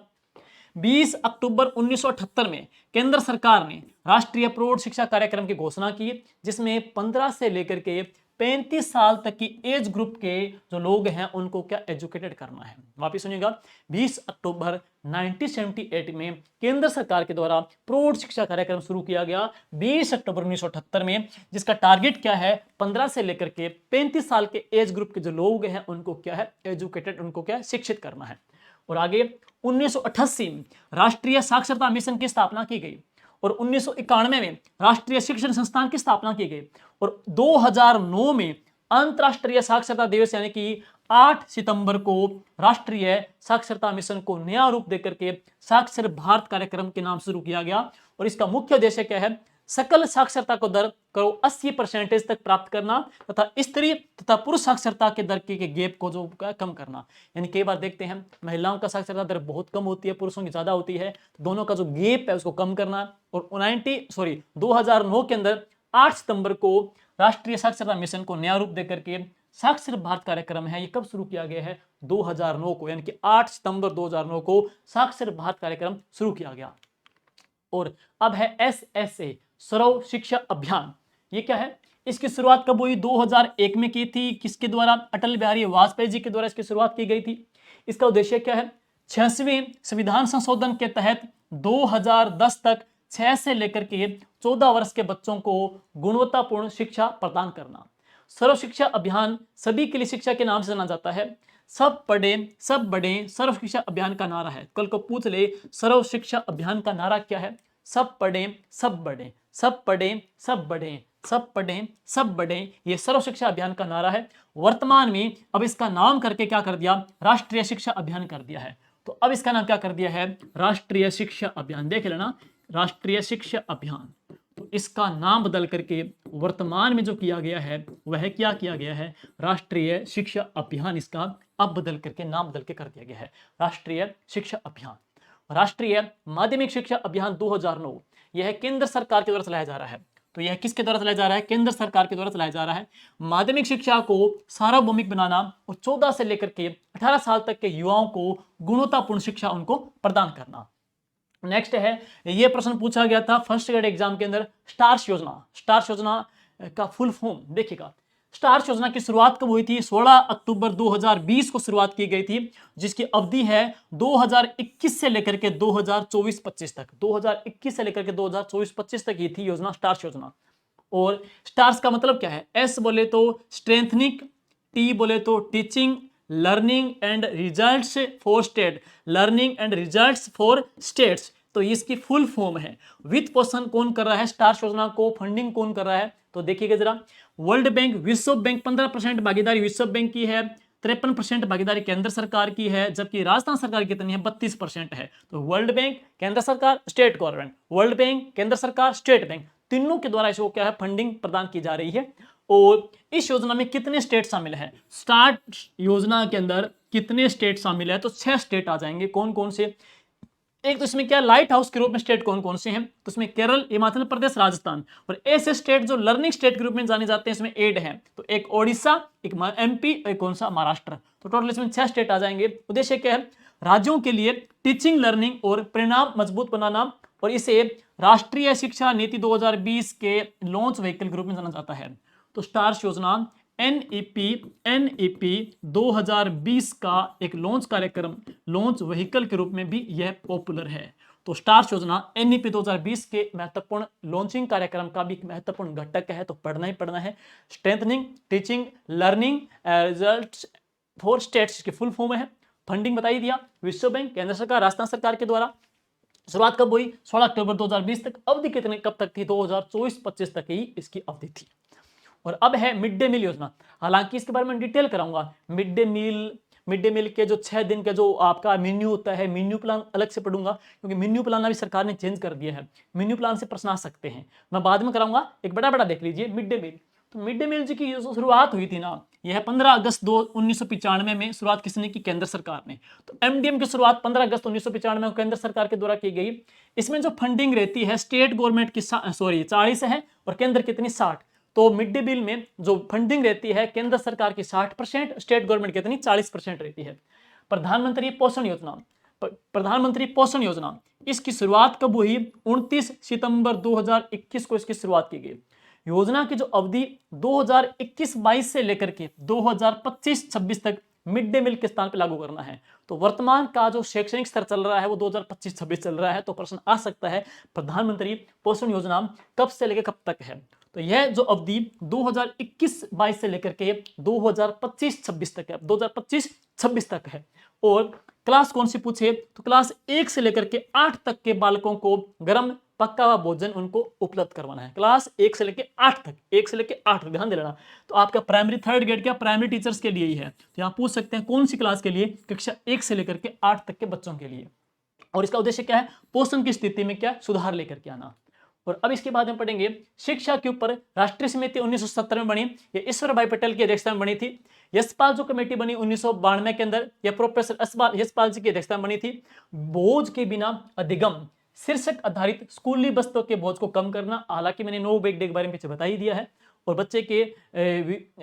20 अक्टूबर 1978 में केंद्र सरकार ने राष्ट्रीय प्रौढ़ शिक्षा कार्यक्रम की घोषणा की, जिसमें 15 से लेकर के 35 साल तक की एज ग्रुप के जो लोग हैं उनको क्या एजुकेटेड करना है। वापिस सुनिएगा, 20 अक्टूबर 1978 में केंद्र सरकार के द्वारा प्रौढ़ शिक्षा कार्यक्रम शुरू किया गया 20 अक्टूबर 1978 में, जिसका टारगेट क्या है, 15 से लेकर के 35 साल के एज ग्रुप के जो लोग हैं उनको क्या है एजुकेटेड, उनको क्या शिक्षित करना है। और आगे 1988 में राष्ट्रीय साक्षरता मिशन की स्थापना की गई और 1991 में राष्ट्रीय शिक्षण संस्थान की स्थापना की गई और 2009 में अंतरराष्ट्रीय साक्षरता दिवस यानी कि 8 सितंबर को राष्ट्रीय साक्षरता मिशन को नया रूप देकर के साक्षर भारत कार्यक्रम के नाम शुरू किया गया। और इसका मुख्य उद्देश्य क्या है, सकल साक्षरता को दर करो 80% तक प्राप्त करना तथा स्त्री तथा पुरुष साक्षरता के दर के गैप को जो कम करना। यानी कई बार देखते हैं महिलाओं का साक्षरता दर बहुत कम होती है, पुरुषों की ज्यादा होती है, तो दोनों का जो गैप है उसको कम करना। और 2009 के अंदर 8 सितंबर को राष्ट्रीय साक्षरता मिशन को नया रूप देकर के साक्षर भारत कार्यक्रम है, ये कब शुरू किया गया है? 2009 को, यानी कि 8 सितंबर 2009 को साक्षर भारत कार्यक्रम शुरू किया गया। और अब है SSA सर्व शिक्षा अभियान। ये क्या है? इसकी शुरुआत कब हुई? 2001 में की थी। किसके द्वारा? अटल बिहारी वाजपेयी जी के द्वारा इसकी शुरुआत की गई थी। इसका उद्देश्य क्या है? 66वें संविधान संशोधन के तहत 2010 तक 6 से लेकर के 14 वर्ष के बच्चों को गुणवत्तापूर्ण शिक्षा प्रदान करना। सर्व शिक्षा अभियान सभी के लिए शिक्षा के नाम से जाना जाता है। सब पढ़ें सब बढ़ें सर्व शिक्षा अभियान का नारा है। कल को पूछ ले सर्व शिक्षा अभियान का नारा क्या है? सब पढ़ें सब बढ़ें, सब पढ़ें सब बढ़ें, सब पढ़ें सब बढ़ें, ये सर्व शिक्षा अभियान का नारा है। वर्तमान में अब इसका नाम करके क्या कर दिया? राष्ट्रीय शिक्षा अभियान कर दिया है। तो अब इसका नाम क्या कर दिया है? राष्ट्रीय शिक्षा अभियान। देख लेना, राष्ट्रीय शिक्षा अभियान। तो इसका नाम बदल करके वर्तमान में जो किया गया है वह क्या किया गया है? राष्ट्रीय शिक्षा अभियान। इसका अब बदल करके नाम बदल के कर दिया गया है राष्ट्रीय शिक्षा अभियान। राष्ट्रीय माध्यमिक शिक्षा अभियान 2009 यह केंद्र सरकार के द्वारा चलाया जा रहा है। तो यह किसके द्वारा चलाया जा रहा है? केंद्र सरकार के द्वारा चलाया जा रहा है। माध्यमिक शिक्षा को सार्वभौमिक बनाना और 14 से लेकर के 18 साल तक के युवाओं को गुणवत्तापूर्ण शिक्षा उनको प्रदान करना। नेक्स्ट है, यह प्रश्न पूछा गया था फर्स्ट ग्रेड एग्जाम के अंदर, स्टार्स योजना। स्टार्स योजना का फुल फॉर्म देखिएगा। स्टार्स योजना की शुरुआत कब हुई थी? 16 अक्टूबर 2020 को शुरुआत की गई थी, जिसकी अवधि है 2021 से लेकर के 2024-25 तक। 2021 से लेकर के 2024-25 तक ये थी योजना, स्टार्स योजना। और स्टार्स का मतलब क्या है? एस बोले तो स्ट्रेंथनिंग, टी बोले तो teaching, learning and results for state, learning and results for states. तो इसकी फुल फॉर्म है। वित्त पोषण कौन कर रहा है स्टार्स योजना को? फंडिंग कौन कर रहा है? तो देखिएगा जरा, वर्ल्ड बैंक, विश्व बैंक 15% भागीदारी विश्व बैंक की है, 53% भागीदारी केंद्र सरकार की है, जबकि राजस्थान सरकार कितनी है? 32% है। तो वर्ल्ड बैंक, केंद्र सरकार, स्टेट गवर्नमेंट, वर्ल्ड बैंक, केंद्र सरकार, स्टेट बैंक, तीनों के द्वारा इसको क्या है? फंडिंग प्रदान की जा रही है। और इस योजना में कितने स्टेट शामिल है? स्टार्ट योजना के अंदर कितने स्टेट शामिल है? तो 6 स्टेट आ जाएंगे। कौन कौन से? एक तो इसमें क्या लाइट हाउस के रूप में स्टेट कौन कौन से हैं? तो इसमें केरल, हिमाचल प्रदेश, राजस्थान। और ऐसे स्टेट जो लर्निंग स्टेट के रूप में जाने जाते हैं इसमें 8 हैं। तो एक ओडिशा, एक MP, एक कौन सा? महाराष्ट्र। तो टोटल इसमें 6 स्टेट आ जाएंगे। उद्देश्य क्या है? राज्यों के लिए टीचिंग, लर्निंग और परिणाम मजबूत बनाना, और इसे राष्ट्रीय शिक्षा नीति 2020 के लॉन्च व्हीकल के रूप में जाना जाता है। तो स्टार्स योजना NEP 2020 का एक लॉन्च कार्यक्रम, लॉन्च व्हीकल के रूप में भी यह पॉपुलर है। तो स्टार्स योजना NEP 2020 के महत्वपूर्ण लॉन्चिंग कार्यक्रम का भी एक महत्वपूर्ण घटक है। तो पढ़ना ही पढ़ना है। Strengthening, teaching, learning, results for states की फुल फॉर्म है। फंडिंग बता ही दिया, विश्व बैंक, केंद्र सरकार, राजस्थान सरकार के द्वारा। शुरुआत कब हुई? 16 अक्टूबर 2020 तक। अवधि कितने कब तक थी? 2024-25 तक ही इसकी अवधि थी। और अब है मिड डे मील योजना। हालांकि इसके बारे में डिटेल कराऊंगा। मिड डे मील के जो 6 दिन का जो आपका मेन्यू होता है, मेन्यू प्लान अलग से पढ़ूंगा, क्योंकि मेन्यू प्लान अभी सरकार ने चेंज कर दिया है। मेन्यू प्लान से प्रश्न आ सकते हैं, मैं बाद में कराऊंगा। एक बड़ा देख लीजिए मिड डे मील। तो मिड डे मील की जो शुरुआत हुई थी ना, यह 15 अगस्त 1995 में शुरुआत किसने की? केंद्र सरकार ने। तो MDM की शुरुआत 15 अगस्त 1995 में केंद्र सरकार के द्वारा की गई। इसमें जो फंडिंग रहती है स्टेट गवर्नमेंट की 40 है और केंद्र कितनी? 60। तो मिड डे मील में जो फंडिंग रहती है केंद्र सरकार की 60%, स्टेट गवर्नमेंट कितनी? 40% रहती है। प्रधानमंत्री पोषण योजना, प्रधानमंत्री पोषण योजना, इसकी शुरुआत कब हुई? 29 सितंबर 2021 को इसकी शुरुआत की गई। योजना की जो अवधि 2021-22 से लेकर के 2025-26 तक मिड डे मील के स्थान पर लागू करना है। तो वर्तमान का जो शैक्षणिक स्तर चल रहा है वो 2025-26 चल रहा है। तो प्रश्न आ सकता है प्रधानमंत्री पोषण योजना कब से लेकर कब तक है? तो यह जो अवधि 2021-22 से लेकर के 2025-26 तक है, 2025-26 तक है। और क्लास कौन सी पूछे? तो क्लास 1 से लेकर के 8 तक के बालकों को गर्म पक्का हुआ भोजन उनको उपलब्ध करवाना है। क्लास 1 से लेकर 8 तक, 1 से लेकर 8 ध्यान दे लेना। तो आपका प्राइमरी 3rd ग्रेड क्या प्राइमरी टीचर्स के लिए ही है। तो यहाँ पूछ सकते हैं कौन सी क्लास के लिए? कक्षा 1 से लेकर के 8 तक के बच्चों के लिए। और इसका उद्देश्य क्या है? पोषण की स्थिति में क्या सुधार लेकर के आना। और अब इसके बाद में पढ़ेंगे शिक्षा के ऊपर राष्ट्रीय समिति 1970 में बनी, ये ईश्वर भाई पटेल की अध्यक्षता में बनी थी। यशपाल जो कमेटी बनी 1992 के अंदर, यह प्रोफेसर यशपाल जी की अध्यक्षता में बनी थी। बोझ के बिना अधिगम शीर्षक आधारित स्कूली बस्तों के बोझ को कम करना, हालांकि मैंने नो बैग डे के बारे में पीछे बता ही दिया है। और बच्चे के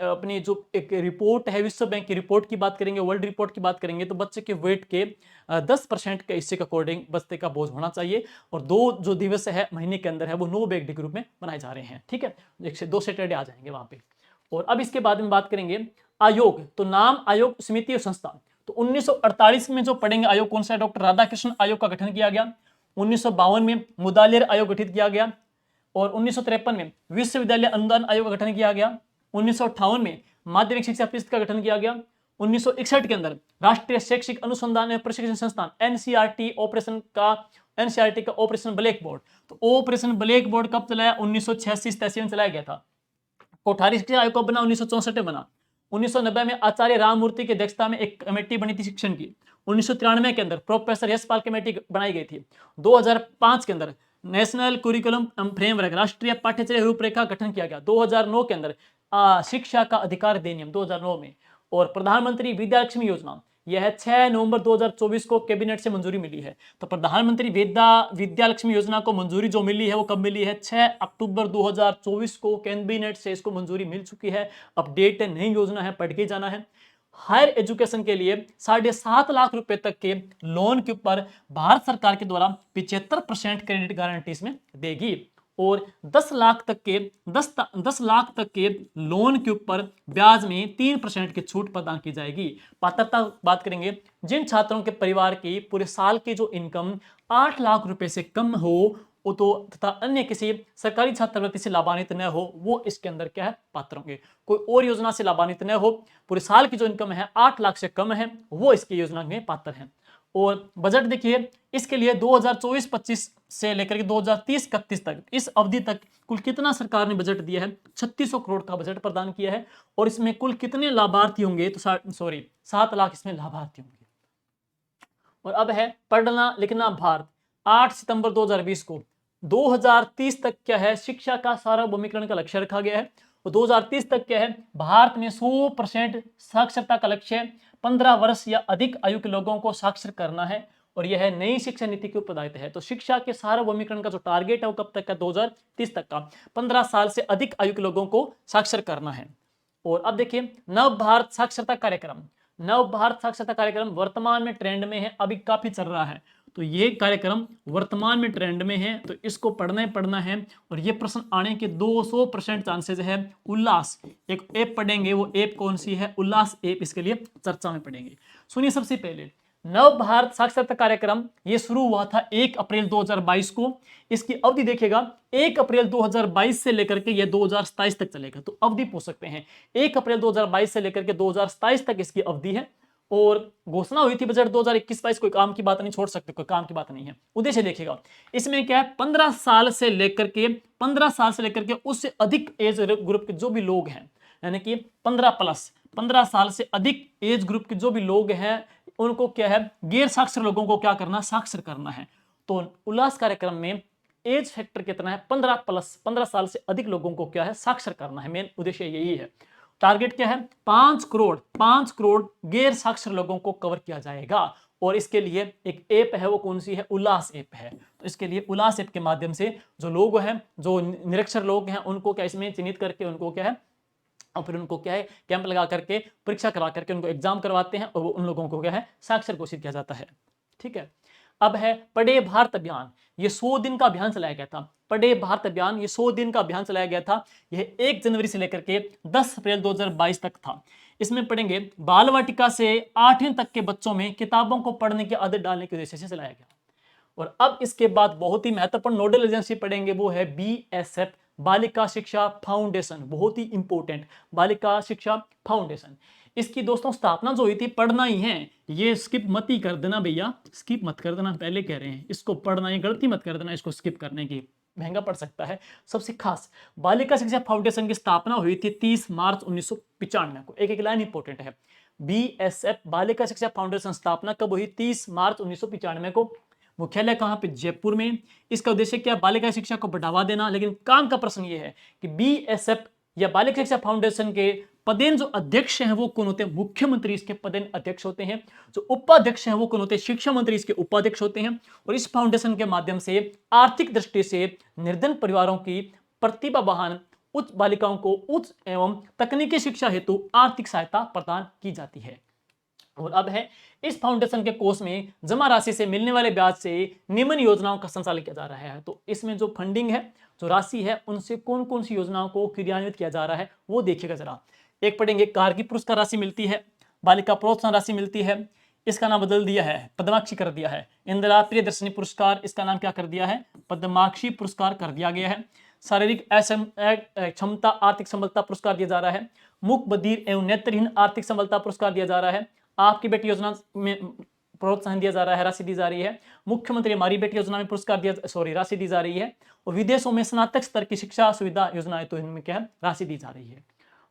अपनी जो एक रिपोर्ट है विश्व बैंक की रिपोर्ट की बात करेंगे, वर्ल्ड रिपोर्ट की बात करेंगे, तो बच्चे के वेट के 10% के हिस्से के अकॉर्डिंग बस्ते का बोझ होना चाहिए। और 2 जो दिवस है महीने के अंदर है वो नो बैग डे के रूप में मनाए जा रहे हैं। ठीक है, 2 सैटरडे आ जाएंगे वहां पे। और अब इसके बाद में बात करेंगे आयोग, तो नाम आयोग समिति और संस्था। तो 1948 में जो पढ़ेंगे आयोग कौन सा है, डॉक्टर राधाकृष्ण आयोग का गठन किया गया। 1952 में मुदालियर आयोग गठित किया गया। और 1953 में विश्वविद्यालय अनुदान आयोग का गठन किया गया। 1958 में माध्यमिक शिक्षा परिषद का गठन किया गया। 1961 के अंदर राष्ट्रीय शैक्षिक अनुसंधान एवं प्रशिक्षण संस्थान एनसीईआरटी का ऑपरेशन ब्लैक बोर्ड। तो ऑपरेशन ब्लैक बोर्ड कब चलाया, 1986-87 में चलाया गया था। कोठारी शिक्षा आयोग कब बना, 1964 में बना। 1990 में आचार्य राममूर्ति की अध्यक्षता में एक कमेटी बनी थी शिक्षण की। 1993 के अंदर प्रोफेसर यशपाल कमेटी बनाई गई थी। 2005 के अंदर नेशनल कुरिकुलम फ्रेमवर्क राष्ट्रीय पाठ्यचर्या रूपरेखा गठन किया गया। 2009 के अंदर शिक्षा का अधिकार अधिनियम 2009 में। और प्रधानमंत्री विद्यालक्ष्मी योजना यह 6 नवंबर 2024 को कैबिनेट से मंजूरी मिली है। तो प्रधानमंत्री विद्यालक्ष्मी योजना को मंजूरी जो मिली है वो कब मिली है, 6 अक्टूबर 2024 को कैबिनेट से इसको मंजूरी मिल चुकी है। अपडेट नई योजना है, पढ़ के जाना है। हायर एजुकेशन के लिए 7.5 लाख रुपए तक के लोन के ऊपर भारत सरकार के द्वारा 75% क्रेडिट गारंटी इसमें देगी। और 10 लाख तक के लोन के ऊपर ब्याज में 3% की छूट प्रदान की जाएगी। पात्रता बात करेंगे, जिन छात्रों के परिवार की पूरे साल की जो इनकम 8 लाख रुपए से कम हो तो तथा अन्य किसी सरकारी छात्रवृत्ति से लाभान्वित न हो, वो इसके अंदर क्या है, पात्र होंगे। कोई और योजना से लाभान्वित न हो, पूरे साल की जो इनकम है 8 लाख से कम है, वो इसकी योजना में पात्र हैं। और बजट देखिए, इसके लिए 2024-25 से लेकर के 2030-31 तक, इस अवधि तक कुल कितना सरकार ने बजट दिया है, 3600 करोड़ का बजट प्रदान किया है। और इसमें कुल कितने लाभार्थी होंगे, तो 7 लाख इसमें लाभार्थी होंगे। और अब है पढ़ना लिखना भारत। 8 सितंबर 2020 को 2030 तक क्या है, शिक्षा का सार्वभौमिकरण का लक्ष्य रखा गया है। और 2030 तक क्या है, भारत में 100% साक्षरता का लक्ष्य है। 15 वर्ष या अधिक आयु के लोगों को साक्षर करना है। और यह नई शिक्षा नीति के ऊपर दायित्व है। तो शिक्षा के सार्वभौमिकरण का जो टारगेट है वो कब तक का, 2030 तक का। 15 साल से अधिक आयु के लोगों को साक्षर करना है। और अब देखिए, नव भारत साक्षरता कार्यक्रम वर्तमान में ट्रेंड में है, अभी काफी चल रहा है। तो ये कार्यक्रम वर्तमान में ट्रेंड में है, तो इसको पढ़ना है। और ये प्रश्न आने के 200% चांसेस है। उल्लास एक ऐप पढ़ेंगे, वो ऐप कौन सी है, उल्लास ऐप, इसके लिए चर्चा में पढ़ेंगे। सुनिए, सबसे पहले नव भारत साक्षरता कार्यक्रम ये शुरू हुआ था 1 अप्रैल 2022 को। इसकी अवधि देखिएगा, 1 अप्रैल 2022 से लेकर के ये 2027 तक चलेगा। तो अवधि पूछ सकते हैं, 1 अप्रैल 2022 से लेकर के 2027 तक इसकी अवधि है। और घोषणा हुई थी बजट 2021-22, कोई काम की बात नहीं, छोड़ सकते, कोई काम की बात नहीं है। उद्देश्य देखिएगा, इसमें क्या है, 15 साल से लेकर के उससे अधिक एज ग्रुप के जो भी लोग हैं, यानी कि 15 साल से अधिक एज ग्रुप के जो भी लोग हैं, उनको क्या है, गैर साक्षर लोगों को क्या करना, साक्षर करना है। तो उल्लास कार्यक्रम में एज फैक्टर कितना है, 15 साल से अधिक लोगों को क्या है, साक्षर करना है। मेन उद्देश्य यही है। टारगेट क्या है, 5 करोड़ गैर साक्षर लोगों को कवर किया जाएगा। और इसके लिए एक ऐप है, वो कौन सी है, उल्लास ऐप है। तो इसके लिए उल्लास ऐप के माध्यम से जो लोग हैं, जो निरक्षर लोग हैं, उनको क्या इसमें चिन्हित करके उनको क्या है, और फिर उनको क्या है, कैंप लगा करके, परीक्षा करवा करके उनको एग्जाम करवाते हैं, और उन लोगों को क्या है, साक्षर घोषित किया जाता है। ठीक है। अब है पढ़े भारत अभियान। ये 100 दिन का अभियान चलाया गया था। पढ़े भारत अभियान ये 100 दिन का अभियान चलाया गया था। यह 1 जनवरी से लेकर के 10 अप्रैल 2022 तक था। इसमें पढ़ेंगे, बाल वाटिका से 8वीं तक के बच्चों में किताबों को पढ़ने की आदत डालने के उद्देश्य से चलाया गया। और अब इसके बाद बहुत ही महत्वपूर्ण नोडल एजेंसी पढ़ेंगे, वो है BSF, बालिका शिक्षा फाउंडेशन। बहुत ही इंपॉर्टेंट, बालिका शिक्षा फाउंडेशन। इसकी दोस्तों स्थापना जो हुई थी, पढ़ना ही है, ये स्किप मत ही कर देना भैया, स्किप मत कर देना, पहले कह रहे हैं, इसको पढ़ना ही, गलती मत कर देना इसको स्किप करने की, महंगा पड़ सकता है। सबसे खास, बालिका शिक्षा फाउंडेशन की स्थापना हुई थी 30 मार्च 1995 को। एक लाइन इंपॉर्टेंट है, BSF बालिका शिक्षा फाउंडेशन स्थापना कब हुई, 30 मार्च 1995 को। मुख्यालय कहाँ पे? जयपुर में। इसका उद्देश्य क्या? बालिका शिक्षा को बढ़ावा देना। लेकिन काम का प्रश्न ये है कि बीएसएफ या बालिका शिक्षा फाउंडेशन के पदेन जो अध्यक्ष हैं वो कौन होते हैं? मुख्यमंत्री इसके पदेन अध्यक्ष होते हैं। जो उपाध्यक्ष हैं वो कौन होते हैं? शिक्षा मंत्री इसके उपाध्यक्ष होते हैं। और इस फाउंडेशन के माध्यम से आर्थिक दृष्टि से निर्धन परिवारों की प्रतिभावान उच्च बालिकाओं को उच्च एवं तकनीकी शिक्षा हेतु आर्थिक सहायता प्रदान की जाती है। और अब है इस फाउंडेशन के कोष में जमा राशि से मिलने वाले ब्याज से निम्न योजनाओं का संचालन किया जा रहा है। तो इसमें जो फंडिंग है, जो राशि है, उनसे कौन कौन सी योजनाओं को क्रियान्वित किया जा रहा है वो देखिएगा जरा। एक पढ़ेंगे, गार्गी पुरस्कार राशि मिलती है, बालिका प्रोत्साहन राशि मिलती है, इसका नाम बदल दिया है, पद्माक्षी कर दिया है। इंदिरा प्रियदर्शनी पुरस्कार, इसका नाम क्या कर दिया है? पद्माक्षी पुरस्कार कर दिया गया है। शारीरिक क्षमता आर्थिक संबलता पुरस्कार दिया जा रहा है। मूक बधिर एवं नेत्रहीन आर्थिक संबलता पुरस्कार दिया जा रहा है। आपकी बेटी योजना में प्रोत्साहन दिया जा रहा है, राशि दी जा रही है। मुख्यमंत्री हमारी बेटी योजना में पुरस्कार राशि दी जा रही है। और विदेशों में स्नातक स्तर की शिक्षा सुविधा योजना है, तो इनमें क्या है? राशि दी जा रही है।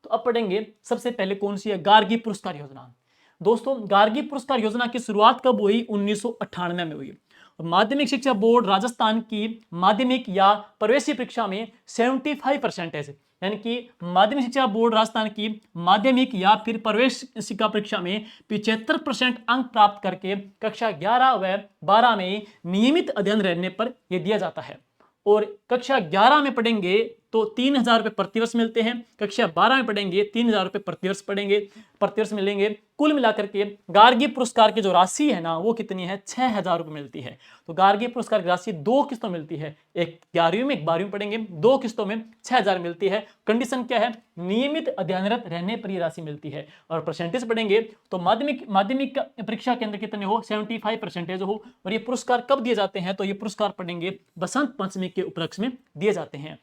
तो अब पढ़ेंगे सबसे पहले कौन सी है? गार्गी पुरस्कार योजना। दोस्तों, गार्गी पुरस्कार योजना की शुरुआत कब हुई? 1998 में हुई। माध्यमिक शिक्षा बोर्ड राजस्थान की माध्यमिक या प्रवेशी परीक्षा में 75% यानी कि माध्यमिक शिक्षा बोर्ड राजस्थान की माध्यमिक या फिर प्रवेश शिक्षा परीक्षा में 75% अंक प्राप्त करके कक्षा 11 व 12 में नियमित अध्ययन रहने पर यह दिया जाता है। और कक्षा 11 में पढ़ेंगे तो 3,000 रुपये प्रतिवर्ष मिलते हैं। कक्षा 12 में पढ़ेंगे 3,000 रुपये प्रतिवर्ष मिलेंगे। कुल मिलाकर के गार्गी पुरस्कार की जो राशि है ना वो कितनी है? 6,000 रुपये मिलती है। तो गार्गी पुरस्कार की राशि 2 किस्तों मिलती है, एक 11वीं में, एक 12वीं पढ़ेंगे। 2 किस्तों में 6,000 मिलती है। कंडीशन क्या है? नियमित अध्ययनरत रहने पर यह राशि मिलती है। और परसेंटेज पढ़ेंगे तो माध्यमिक परीक्षा के अंदर कितने हो? 75% हो। और ये पुरस्कार कब दिए जाते हैं? तो ये पुरस्कार पढ़ेंगे बसंत पंचमी के उपलक्ष्य में दिए जाते हैं,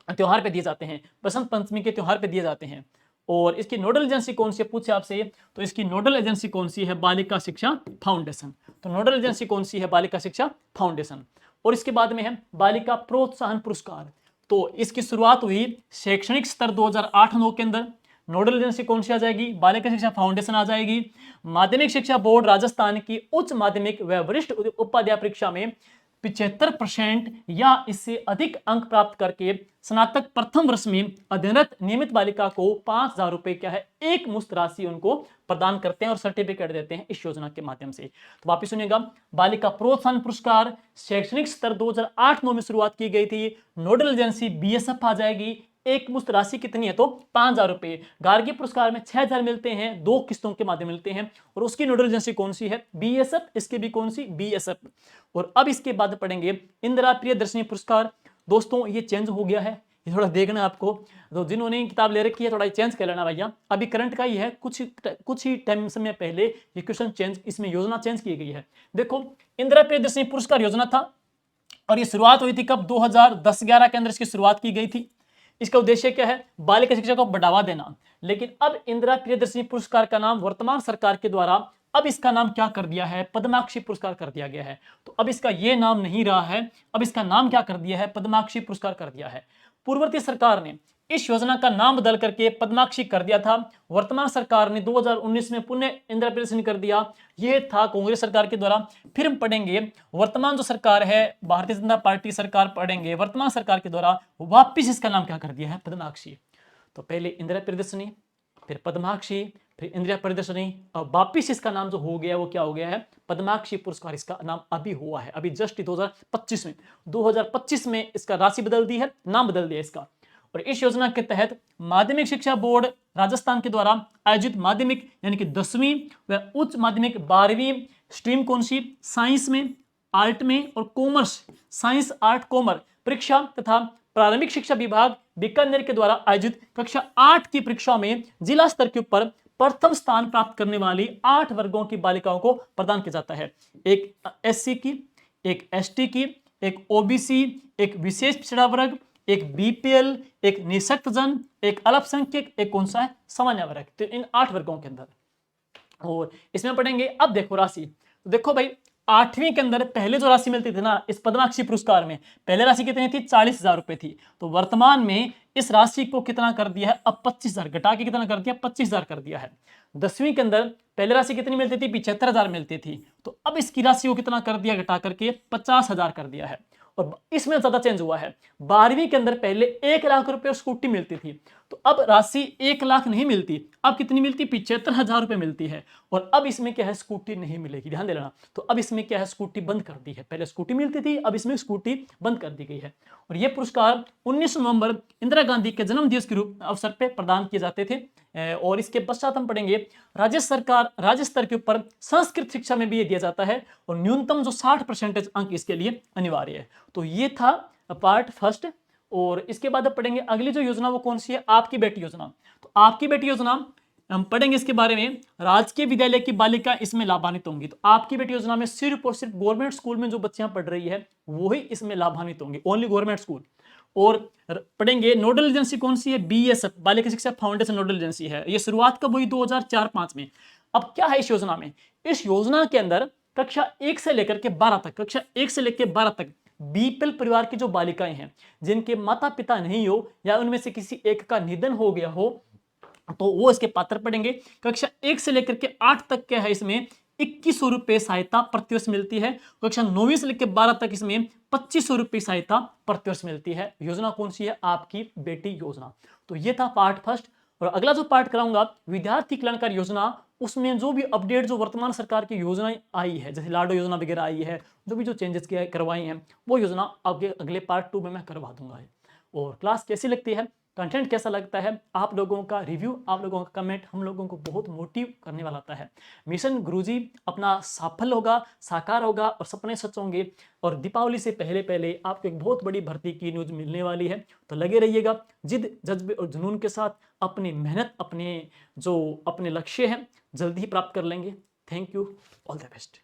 त्योहार पे दिए जाते हैं, बसंत पंचमी के त्योहार पे दिए जाते हैं। और इसकी नोडल एजेंसी कौन सी है पूछे आपसे, तो इसकी नोडल एजेंसी कौन सी है? बालिका शिक्षा फाउंडेशन। तो नोडल एजेंसी कौन सी है? बालिका शिक्षा फाउंडेशन। और इसके बाद में है बालिका प्रोत्साहन पुरस्कार। तो इसकी शुरुआत हुई शैक्षणिक स्तर 2008-9 के अंदर। नोडल एजेंसी कौन सी आ जाएगी? बालिका शिक्षा फाउंडेशन आ जाएगी। माध्यमिक शिक्षा बोर्ड राजस्थान की उच्च माध्यमिक व वरिष्ठ उपाध्याय परीक्षा में 75% या इससे अधिक अंक प्राप्त करके स्नातक प्रथम वर्ष में अध्ययनरत नियमित बालिका को 5,000 रुपए क्या है? एक मुश्त राशि उनको प्रदान करते हैं और सर्टिफिकेट देते हैं इस योजना के माध्यम से। तो वापिस सुनिएगा, बालिका प्रोत्साहन पुरस्कार शैक्षणिक स्तर 2008-9 में शुरुआत की गई थी। नोडल एजेंसी बीएसएफ आ जाएगी। एक मुश्त राशि कितनी है? तो 5,000 रुपए। गार्गी पुरस्कार में 6,000 मिलते हैं, 2 किस्तों के माध्यम मिलते हैं। और उसकी नोडल एजेंसी कौन सी है? बीएसएफ। इसकी भी कौन सी? बीएसएफ। और अब इसके बाद पढ़ेंगे इंदिरा प्रियदर्शनी पुरस्कार। दोस्तों ये चेंज हो गया है, ये थोड़ा देखना आपको। तो जिन्होंने किताब ले रखी है थोड़ा चेंज कर लेना भैया, अभी करंट का ही है, कुछ ही टाइम समय पहले ये क्वेश्चन चेंज, इसमें योजना चेंज की गई है। देखो, इंदिरा प्रियदर्शनी पुरस्कार योजना था और ये शुरुआत हुई थी कब? 2010-11 के अंदर इसकी शुरुआत की गई थी। इसका उद्देश्य क्या है? बालिका शिक्षा को बढ़ावा देना। लेकिन अब इंदिरा प्रियदर्शनी पुरस्कार का नाम वर्तमान सरकार के द्वारा अब इसका नाम क्या कर दिया है? पद्माक्षी पुरस्कार कर दिया गया है। तो अब इसका ये नाम नहीं रहा है, अब इसका नाम क्या कर दिया है? पद्माक्षी पुरस्कार कर दिया है। पूर्ववर्ती सरकार ने इस योजना का नाम बदल करके पद्माक्षी कर दिया था। वर्तमान सरकार ने 2019 में पुनः इंदिरा प्रियदर्शनी कर दिया। यह था कांग्रेस सरकार के द्वारा। फिर हम पढ़ेंगे वर्तमान जो सरकार है, भारतीय जनता पार्टी सरकार, पढ़ेंगे वर्तमान सरकार के द्वारा वापिस इसका नाम क्या कर दिया है? पद्माक्षी। तो पहले इंदिरा प्रियदर्शनी, फिर पद्माक्षी, फिर इंदिरा प्रियदर्शनी, और वापिस इसका नाम जो हो गया वो क्या हो गया है? पद्माक्षी पुरस्कार इसका नाम अभी हुआ है, अभी जस्ट 2025 में इसका राशि बदल दी है, नाम बदल दिया इसका। और इस योजना के तहत माध्यमिक शिक्षा बोर्ड राजस्थान के द्वारा आयोजित माध्यमिक यानी कि 10वीं व उच्च माध्यमिक 12वीं स्ट्रीम कौन सी? साइंस में, आर्ट में और कॉमर्स, साइंस आर्ट कॉमर्स परीक्षा तथा प्रारंभिक शिक्षा विभाग बीकानेर के द्वारा आयोजित कक्षा 8 की परीक्षा में जिला स्तर के ऊपर प्रथम स्थान प्राप्त करने वाली 8 वर्गों की बालिकाओं को प्रदान किया जाता है। एक एससी की, एक एसटी की, एक ओबीसी, एक विशेष पिछड़ा वर्ग, एक बीपीएल, एक निःशक्त जन, एक अल्पसंख्यक, एक कौन सा है? सामान्य वर्ग। तो इन 8 वर्गों के अंदर। और इसमें पढ़ेंगे अब देखो राशि। तो देखो भाई, 8वीं के अंदर पहले जो राशि मिलती थी ना इस पद्माक्षी पुरस्कार में, पहले राशि कितनी थी? 40,000 रुपए थी। तो वर्तमान में इस राशि को कितना कर दिया है? अब 25,000 घटा के कितना कर दिया? 25,000 कर दिया है। 10वीं के अंदर पहले राशि कितनी मिलती थी? 75,000 मिलती थी। तो अब इसकी राशि को कितना कर दिया? घटा करके 50,000 कर दिया है। और इसमें ज्यादा चेंज हुआ है। 12वीं के अंदर पहले 1 लाख रुपए स्कूटी मिलती थी, तो अब राशि 1 लाख नहीं मिलती, अब कितनी मिलती? 75,000 रुपए मिलती है। और अब इसमें क्या है? स्कूटी नहीं मिलेगी, ध्यान दे लेना। तो अब इसमें क्या है? स्कूटी बंद कर दी है। पहले स्कूटी मिलती थी, अब इसमें स्कूटी बंद कर दी गई है। और ये पुरस्कार 19 नवंबर इंदिरा गांधी के जन्म दिवस के रूप अवसर पर प्रदान किए जाते थे। और इसके पश्चात हम पढ़ेंगे राज्य स्तर के ऊपर संस्कृत शिक्षा में भी ये दिया जाता है, और न्यूनतम जो 60% अंक इसके लिए अनिवार्य है। तो ये था पार्ट फर्स्ट। और इसके बाद अब पढ़ेंगे अगली जो योजना वो कौन सी है? आपकी बेटी योजना। तो आपकी बेटी योजना हम पढ़ेंगे इसके बारे में। राजकीय विद्यालय की बालिका इसमें लाभान्वित होंगी। तो आपकी बेटी योजना में सिर्फ और सिर्फ गवर्नमेंट स्कूल में जो बच्चियां पढ़ रही है वो ही इसमें लाभान्वित होंगी, ओनली गवर्नमेंट स्कूल। और पढ़ेंगे नोडल एजेंसी कौन सी है? BSF, बालिका शिक्षा फाउंडेशन नोडल एजेंसी है। ये शुरुआत कब हुई? 2004-5 में। अब क्या है इस योजना में? इस योजना के अंदर कक्षा 1 से लेकर के 12 तक, कक्षा 1 से लेकर 12 तक बीपीएल परिवार की जो बालिकाएं हैं, जिनके माता पिता नहीं हो या उनमें से किसी एक का निधन हो गया हो, तो वो इसके पात्र पड़ेंगे। कक्षा 1 से लेकर के 8 तक क्या है? इसमें 2100 रुपए सहायता प्रतिवर्ष मिलती है। कक्षा 9वीं से लेकर 12 तक इसमें 2500 रुपए सहायता प्रतिवर्ष मिलती है। योजना कौन सी है? आपकी बेटी योजना। तो ये था पार्ट फर्स्ट। और अगला जो पार्ट कराऊंगा विद्यार्थी कल्याणकारी योजना, उसमें जो भी अपडेट जो वर्तमान सरकार की योजनाएं आई है, जैसे लाडो योजना वगैरह आई है, जो भी जो चेंजेस करवाई हैं, वो योजना अगले पार्ट 2 में मैं करवा दूंगा। और क्लास कैसी लगती है, कंटेंट कैसा लगता है, आप लोगों का रिव्यू, आप लोगों का कमेंट हम लोगों को बहुत मोटिव करने वाला होता है। मिशन गुरुजी अपना सफल होगा, साकार होगा और सपने सच होंगे। और दीपावली से पहले पहले आपको एक बहुत बड़ी भर्ती की न्यूज मिलने वाली है। तो लगे रहिएगा जिद, जज्बे और जुनून के साथ। अपनी मेहनत, अपने लक्ष्य हैं, जल्दी ही प्राप्त कर लेंगे। Thank you, all the best.